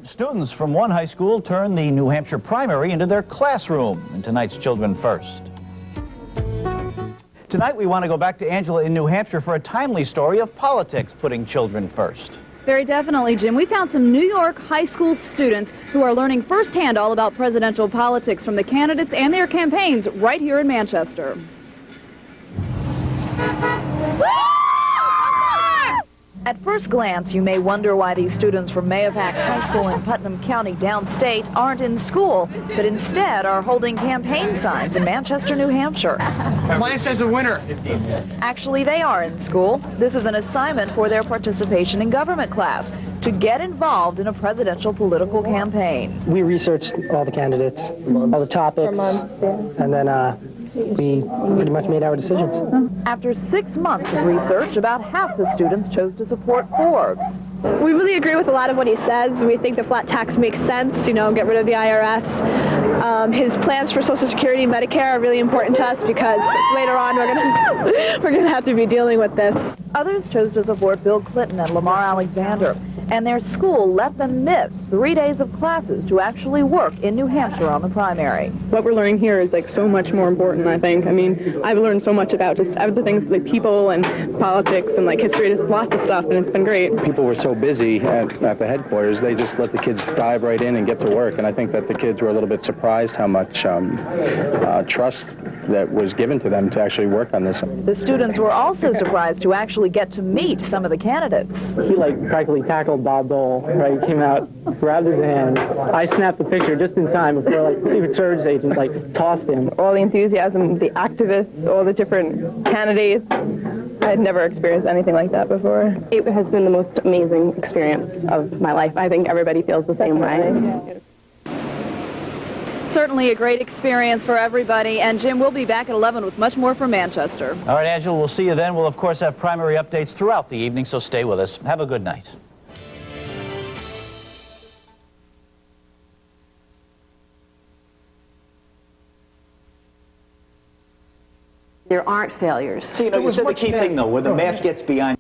Students from one high school turned the New Hampshire primary into their classroom in tonight's Children First. Tonight we want to go back to Angela in New Hampshire for a timely story of politics putting children first. Very definitely, Jim. We found some New York high school students who are learning firsthand all about presidential politics from the candidates and their campaigns right here in Manchester. At first glance, you may wonder why these students from Mahopac High School in Putnam County downstate aren't in school, but instead are holding campaign signs in Manchester, New Hampshire. Mine says a winner. Actually, they are in school. This is an assignment for their participation in government class, to get involved in a presidential political campaign. We researched all the candidates, all the topics, and then we pretty much made our decisions. After 6 months of research, about half the students chose to support Forbes. We really agree with a lot of what he says. We think the flat tax makes sense, you know, get rid of the IRS. His plans for Social Security and Medicare are really important to us because later on we're gonna have to be dealing with this. Others chose to support Bill Clinton and Lamar Alexander, and their school let them miss 3 days of classes to actually work in New Hampshire on the primary. What we're learning here is like so much more important, I think. I mean, I've learned so much about just other things like people and politics and like history, just lots of stuff, and it's been great. People were so busy at the headquarters, they just let the kids dive right in and get to work, and I think that the kids were a little bit surprised how much trust that was given to them to actually work on this. The students were also surprised to actually get to meet some of the candidates. He practically tackled Bob Dole, right? He came out, grabbed his hand. I snapped the picture just in time before Secret Service agent tossed him. All the enthusiasm, the activists, all the different candidates. I had never experienced anything like that before. It has been the most amazing experience of my life. I think everybody feels the same way. Certainly a great experience for everybody, and Jim, we'll be back at 11 with much more from Manchester. All right, Angela, we'll see you then. We'll, of course, have primary updates throughout the evening, so stay with us. Have a good night. There aren't failures. So, you know, you said the key thing, though, where the match gets beyond